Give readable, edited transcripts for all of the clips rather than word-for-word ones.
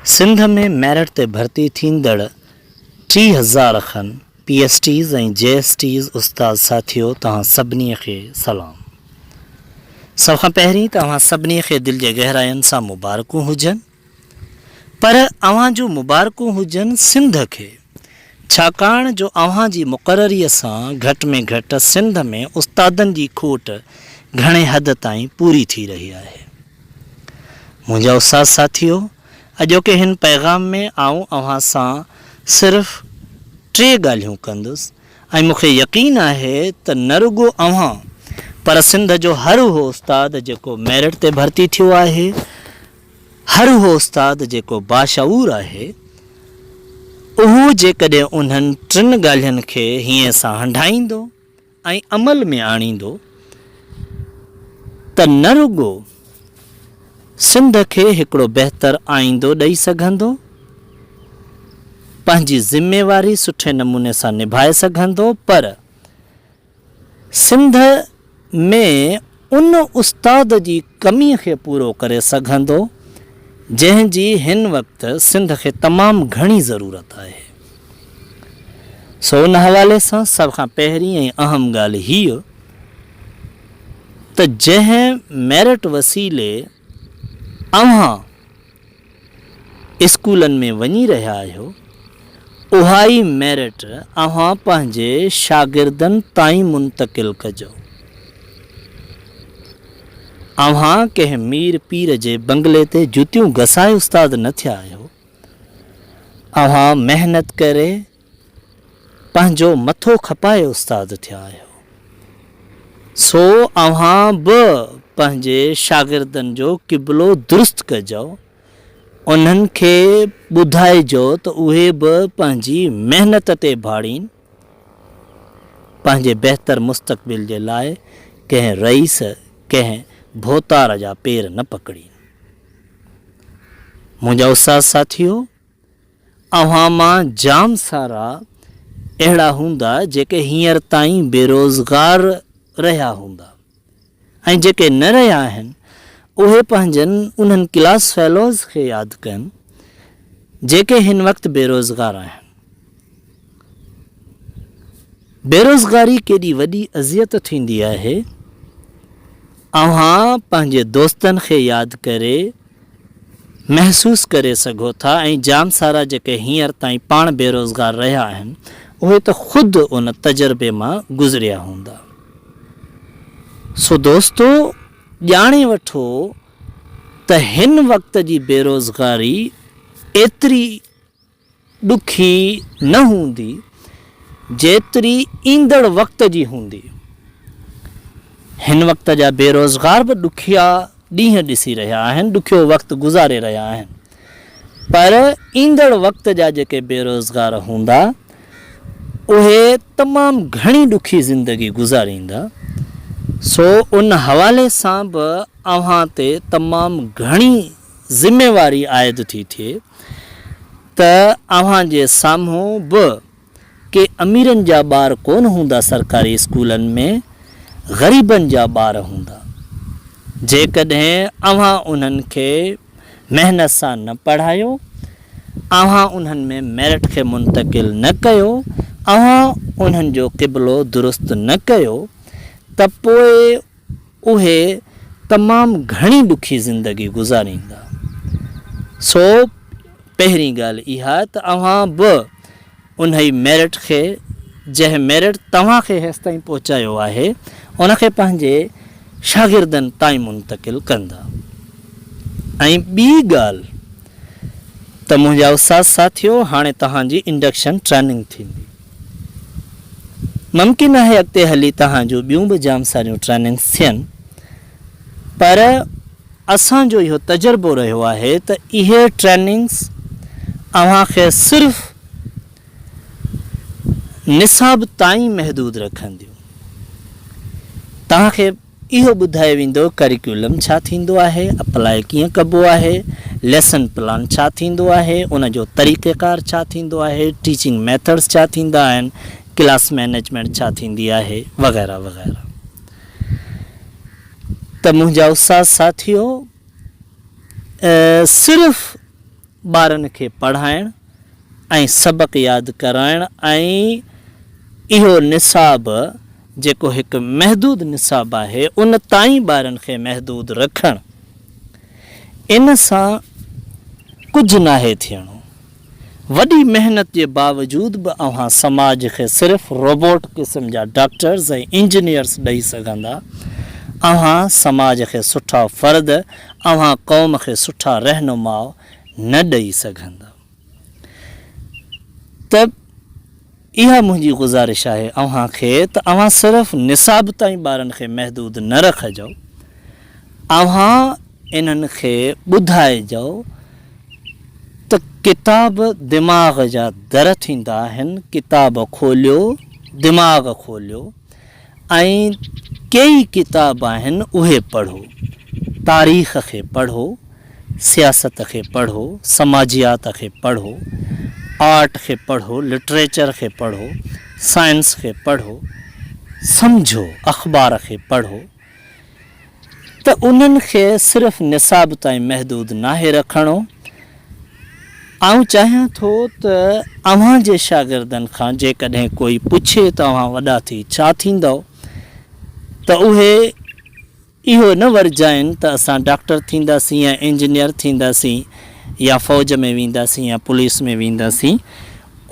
सिंध में मेरिट ते भर्ती थींदड़ 30,000 खन PhDs ऐं JSTs उस्ताद साथियो तव्हां सभिनी खे सलाम। सभ खां पहिरीं तव्हां सभिनी खे दिलि जे गहराइनि सां मुबारकूं हुजनि, पर अव्हां जूं मुबारकूं हुजनि सिंध खे, छाकाणि जो अव्हां जी मुक़ररीअ सां घटि में घटि सिंध में उस्तादनि जी खोट घणे हद ताईं पूरी थी रही आहे। मुंहिंजा उस्ताद साथियो, अॼोके हिन पैगाम में आऊं अव्हां सां सिर्फ़ु 3 ॻाल्हियूं कंदुसि ऐं मूंखे यकीन आहे त न रुॻो अव्हां पर सिंध जो हर उहो उस्ताद जेको मेरिट ते भर्ती थियो आहे, हर उहो उस्ताद जेको बाशऊर आहे, उहो जेकॾहिं उन्हनि 3 ॻाल्हियुनि खे हीअं सां हंडाईंदो ऐं अमल में आणींदो त न रुॻो सिंध खे हिकिड़ो बहितर आईंदो ॾेई सघंदो, पंहिंजी ज़िम्मेवारी सुठे नमूने सां निभाए सघंदो, पर सिंध में उन उस्ताद जी कमीअ खे पूरो करे सघंदो जंहिंजी हिन वक़्तु सिंध खे तमामु घणी ज़रूरत आहे। सो उन हवाले सां सभ खां पहिरीं ऐं अहम ॻाल्हि हीअ त जंहिं मेरिट वसीले अव्हां स्कूलनि में वञी रहिया आहियो, उहा ई मेरिट अव्हां पंहिंजे शागिर्दनि ताईं मुंतक़िल कजो। अव्हां कंहिं मीर पीर जे बंगले ते जुतियूं घसाए उस्ताद न थिया आहियो, अव्हां महिनत करे पंहिंजो मथो खपाए उस्ताद थिया आहियो। सो अव्हां बि पंहिंजे शागिर्दनि जो क़िबलो दुरुस्त कजो, उन्हनि खे ॿुधाइजो त उहे बि पंहिंजी महिनत ते भाड़ीनि, पंहिंजे बहितर मुस्तक़बिल जे लाइ कंहिं रईस, कंहिं भोतार जा पेर न पकड़ीनि। मुंहिंजा उस्ताद साथियो, अव्हां मां जाम सारा अहिड़ा हूंदा जेके हींअर ताईं बेरोज़गार रहिया हूंदा ऐं जेके न रहिया आहिनि उहे पंहिंजनि उन्हनि क्लास फेलोज़ खे यादि कनि जेके हिन वक़्तु बेरोज़गार आहिनि। बेरोज़गारी केॾी वॾी अज़ियत थींदी आहे। अव्हां पंहिंजे दोस्तनि खे यादि करे महसूसु करे सघो था ऐं जाम सारा जेके हींअर ताईं पाण बेरोज़गार रहिया आहिनि उहे त ख़ुदि उन तजुर्बे मां गुज़रिया हूंदा। सो दोस्तो, ॼाणे वठो त हिन वक़्त जी बेरोज़गारी एतिरी ॾुखी न हूंदी जेतिरी ईंदड़ वक़्त जी हूंदी। हिन वक़्त जा बेरोज़गार बि ॾुखिया ॾींहं ॾिसी रहिया आहिनि, ॾुखियो वक़्तु गुज़ारे रहिया आहिनि, पर ईंदड़ वक़्त जा जेके बेरोज़गार हूंदा उहे तमामु घणी ॾुखी ज़िंदगी गुज़ारींदा। सो उन हवाले सां बि अव्हां ते तमामु घणी ज़िम्मेवारी आइद थी थिए त अव्हां जे साम्हूं बि के अमीरनि जा ॿार कोन हूंदा सरकारी स्कूलनि में, ग़रीबनि जा ॿार हूंदा। जेकॾहिं अव्हां उन्हनि खे महिनत सां न पढ़ायो, अव्हां उन्हनि में मेरिट खे मुंतक़िल न कयो, अव्हां उन्हनि जो क़िबलो दुरुस्त न कयो, त पोइ उहे तमामु घणी ॾुखी ज़िंदगी गुज़ारींदा। सो पहिरीं ॻाल्हि इहा त अव्हां बि उन ई मेरिट खे, जंहिं मेरिट तव्हां खे हेसि ताईं पहुचायो आहे, उनखे पंहिंजे शागिर्दनि ताईं मुंतक़िल कंदा। ऐं ॿी ॻाल्हि त मुंहिंजा उस्ताद साथियो, हाणे तव्हांजी इंडक्शन ट्रेनिंग थींदी। मुमकिन आहे अॻिते हली तव्हां जूं ॿियूं बि जाम सारियूं ट्रेनिंग्स थियनि, पर असांजो इहो तजुर्बो रहियो आहे त इहे ट्रेनिंग्स अव्हां खे सिर्फ़ु निसाब ताईं महदूद रखंदियूं। तव्हांखे इहो ॿुधायो वेंदो करिकुलम छा थींदो आहे, अप्लाई कीअं कबो आहे, लेसन प्लान छा थींदो आहे, उन जो तरीक़ेकार छा थींदो आहे, टीचिंग मेथड्स छा थींदा आहिनि, क्लास मैनेजमेंट छा थींदी आहे, वग़ैरह वग़ैरह। त मुंहिंजा उस्ताद साथियो, सिर्फ़ु ॿारनि खे पढ़ाइणु ऐं सबक़ यादि कराइणु ऐं इहो निसाब जेको हिकु महदूद निसाब आहे उन ताईं ॿारनि खे महदूद रखणु, इन सां कुझु नाहे थियणो। वॾी महिनत जे बावजूदु बि अव्हां समाज खे सिर्फ़ु रोबोट क़िस्म जा डॉक्टर्स ऐं इंजीनियर्स ॾेई सघंदा। अव्हां समाज खे सुठा फ़र्द, अव्हां क़ौम खे सुठा रहनुमाओ न ॾेई सघंदा। त इहा मुंहिंजी गुज़ारिश आहे अव्हां खे त अव्हां सिर्फ़ु निसाब ताईं ॿारनि खे महदूद न रखिजो, अव्हां इन्हनि खे ॿुधाइजो त किताब दिमाग़ जा दर थींदा आहिनि। किताब खोलियो, दिमाग़ खोलियो ऐं कई किताब आहिनि उहे पढ़ो। तारीख़ खे पढ़ो, सियासत खे पढ़ो, समाजियात खे पढ़ो, आर्ट खे पढ़ो, लिटरेचर खे पढ़ो, साइंस खे पढ़ो, सम्झो, अख़बार खे पढ़ो। त उन्हनि खे सिर्फ़ु निसाब ताईं महदूद नाहे रखणो। आउं चाहियां थो त अव्हां जे शागिर्दनि खां जेकॾहिं कोई पुछे त अव्हां वॾा थी छा थींदव, त उहे इहो न वरजाइनि त असां डॉक्टर थींदासीं या इंजीनियर थींदासीं या फ़ौज में वेंदासीं या पुलिस में वेंदासीं।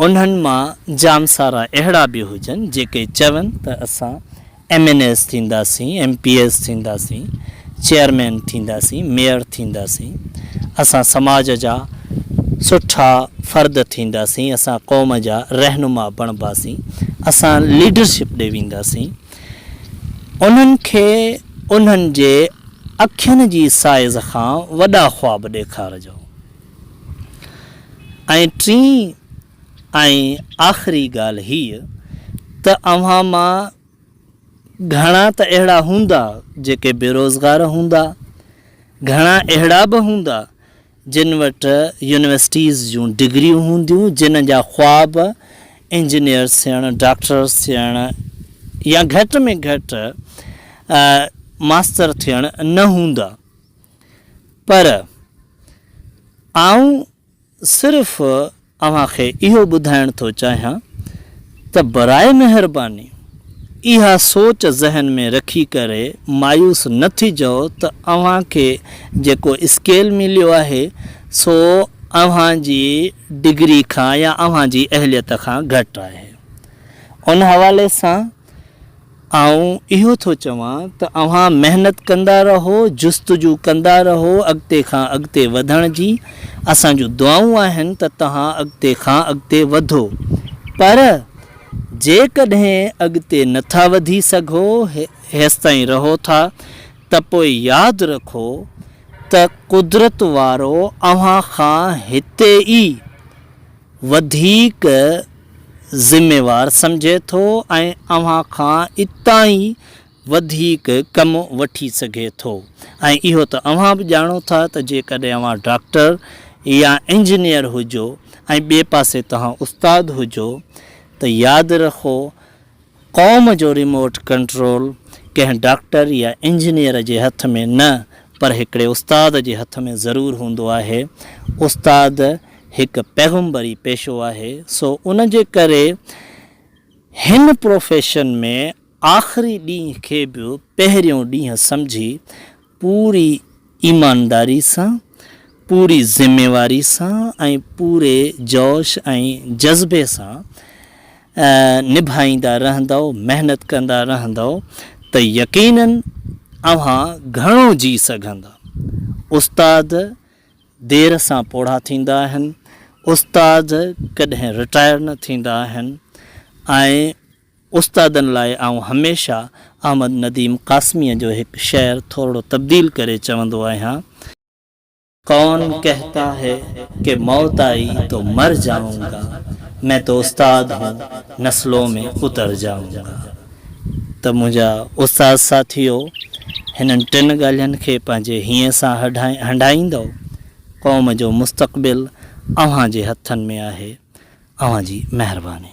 उन्हनि मां जाम सारा अहिड़ा बि हुजनि जेके चवनि त असां MNS थींदासीं, MPS थींदासीं, चेयरमैन थींदासीं, मेयर थींदासीं, असां समाज जा सुठा फ़र्द थींदासीं, असां क़ौम जा रहनुमा बणिबासीं, असां लीडरशिप ॾे वेंदासीं। उन्हनि खे उन्हनि जे अखियुनि जी साइज़ खां वॾा ख़्वाब ॾेखारिजो। ऐं टी ऐं आख़िरी ॻाल्हि हीअ त अव्हां मां घणा त अहिड़ा हूंदा जेके बेरोज़गार हूंदा, घणा अहिड़ा बि हूंदा जिन वटि यूनिवर्सिटीज़ जूं डिग्रियूं हूंदियूं, जिन जा ख़्वाब इंजीनियर्स थियणु, डॉक्टर्स थियणु या घटि में घटि मास्तर थियणु न हूंदा। पर आउं सिर्फ़ु अव्हां खे इहो ॿुधाइणु थो चाहियां त बराए महिरबानी इहा सोच ज़हन में रखी करे मायूस न थिजो त अव्हां खे जेको स्केल मिलियो आहे सो अव्हां जी डिग्री खां या अव्हां जी अहलियत खां घटि आहे। उन हवाले सां आउं इहो थो चवां त अव्हां महिनत कंदा रहो, जुस्तजू कंदा रहो अॻिते खां अॻिते वधण जी। असांजूं दुआऊं आहिनि त तव्हां अॻिते खां अॻिते वधो, पर जेकॾहिं अॻिते नथा वधी सघो, हेसि ताईं रहो था, त पोइ यादि रखो त कुदरत वारो अव्हां खां हिते ई वधीक ज़िम्मेवार सम्झे थो ऐं अव्हां खां इतां ई वधीक कमु वठी सघे थो। ऐं इहो त अव्हां बि ॼाणो था त जेकॾहिं अव्हां डॉक्टर या इंजीनियर हुजो ऐं ॿिए पासे तव्हां उस्ताद हुजो, त यादि रखो क़ौम जो रिमोट कंट्रोल कंहिं डॉक्टर या इंजीनियर जे हथ में न, पर हिकिड़े उस्ताद जे हथ में ज़रूरु हूंदो आहे। उस्ताद हिकु पैगम्बरी पेशो आहे। सो उन जे करे हिन प्रोफेशन में आख़िरी ॾींहं खे बि पहिरियों ॾींहुं सम्झी पूरी ईमानदारी सां, पूरी ज़िम्मेवारी सां ऐं पूरे जोश ऐं जज़्बे सां निभाईंदा रहंदव, महिनत कंदा रहंदव, त यकीनन अव्हां घणो जी सघंदा। उस्ताद देर सां पोढ़ा थींदा आहिनि, उस्ताद कॾहिं रिटायर न थींदा आहिनि। ऐं उस्तादनि लाइ आउं हमेशह अहमद नदीम क़ासमीअ जो हिकु शेर थोरो तब्दील करे चवंदो आहियां। कौन कहता है कि मौत आई तो मर जाऊंगा, मैं तो उस्ताद हूँ नस्लों में उतर जाऊंगा। त मुंहिंजा उस्ताद साथियो, हिननि टिनि ॻाल्हियुनि खे पंहिंजे हीअं सां हंडाईंदव, क़ौम जो मुस्तक़बिल अव्हां जे हथनि में आहे। अव्हां जी महिरबानी।